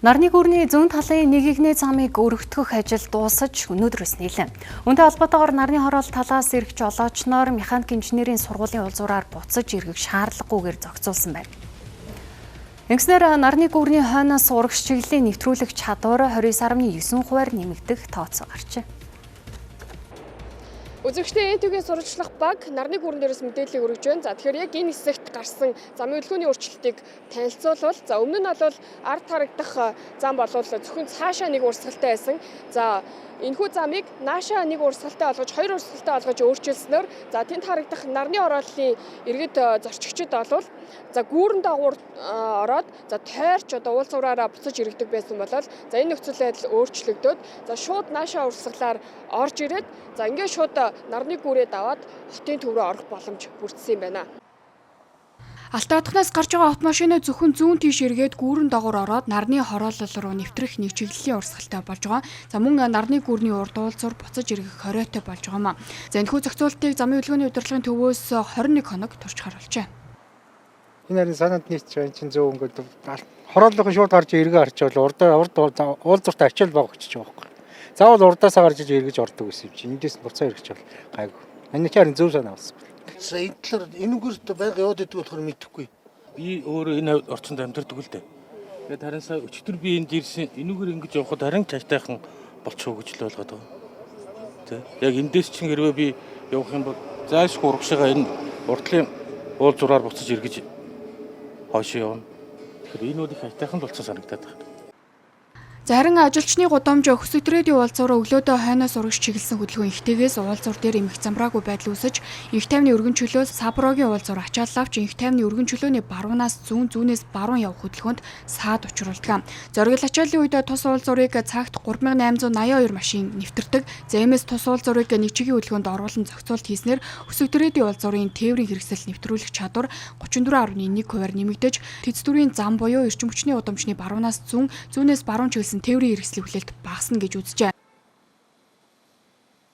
Нарны гүрний зүүн талын нэгэгний замыг өргөтгөх ажил дуусаж өнөөдрөөс нийлэн. Үүнтэй холбоотойгоор нарны хороол талаас ирэх жолоочноор механик инженерийн сургуулийн улзуураар буцаж иргэх шаардлагагүйгээр зохицуулсан байна. Ингэснээр нарны гүрний хойноос урагш чиглэлийн нэвтрүүлэх чадвар 29.9%-аар нэмэгдэх тооцоо гарчээ. Үзэгчдийн ЭТV-ийн сурвалжлах баг нарны гүрэн дээрээс мэдээллийг өргөж байна. За тэгэхээр яг энэ хэсэгт гарсан замын хөдөлгөөний өөрчлөлтийг танилцуулбал өмнө нь бол ард харагдах зам болвол зөвхөн цаашаа нэг урсгалтай байсан. За энэхүү замыг наашаа нэг урсгалтай олгож хоёр урсгалтай олгож өөрчилснөөр тэнд харагдах нарны хорооллын иргэд зорчигчид болвол гүүрэн дагуур ороод тойрч уулзуураараа буцаж иргэдэг байсан болол энэ нөхцөл байдал өөрчлөгдөөд шууд наашаа урсгалаар орж ирээд ингээд шууд нарны гүүрээ даваад хотын төв рүү орох боломж бүрдсэн юм байна. Алтаатахнаас гарч байгаа автомашины зөвхөн зүүн тийш эргээд гүүрэн дагуур ороод нарны хороолол руу нэвтрэх нэг чиглэлийн урсгалтай болж байгаа. Мөн нарны гүүрний урд уулзуур буцаж эргэх хориотой болж байгаа юм. Энэхүү зохицуултыг замын хөдөлгөөний удирдлагын төвөөс 21 хоног турш харуулжээ. Энэ харин санаанд нийцж байгаа чинь зөв ингээд хорооллын шууд гарч эргээ харчвал урд уулзууртаа ачаал багчиж байгаа байхгүй. Заавал урдаасаа гарч эргэж ордог гэсэн юм чинь. Эндээс буцаа эргэж бол гайгүй. Энэ чинь зөв санаа болсон. Энэ талаар энүүгээрт байнга яваад идэг болохоор мэдэхгүй. Би өөрөө энэ орчинд амьдардаг л дээ. Тэгээд харин сая өчтөр би энд ирсэн энүүгээр ингэж явхад харин цаашдаахан болчихоо гэж л болгоод байгаа. Тэ. Яг эндээс чинь хэрвээ би явах юм бол зааш урагшаага энэ урдлын уулзуураар буцаж эргэж хойшоо явна. Тэгэхээр энэ үеийн хайтайхан болцсон санагдаад байна. Зарим ажилчны гудамж хөсөгтрээдийн уулзуураа өглөөдөө хойноос урагш чиглэсэн хөдөлгөөн ихтэйгээс уулзуур дээр эмх замраагүй байдал үүсэж инх тайвны өргөн чөлөө Саброгийн уулзуур ачааллавч инх тайвны өргөн чөлөөний баруунаас зүүнээс баруун явах хөдөлгөөнд саад учруулдаг. Зориг ачааллын үед тус уулзуурыг цагт 3882 машин нэвтэрдэг. Зэмээс тус уулзуурыг нэг чигийн хөдөлгөөнд оруулан зохицуулт хийснээр хөсөгтрээдийн уулзуурын тээврийн хэрэгсэл нэвтрүүлэх чадвар 34.1%-аар нэмэгдэж тэц дүрийн зам буюу эрчим хүчний удамчны баруунаас зүүнээс баруун чиглэсэн тээврийн хэрэгслийн хүлээлт багасна гэж үзжээ.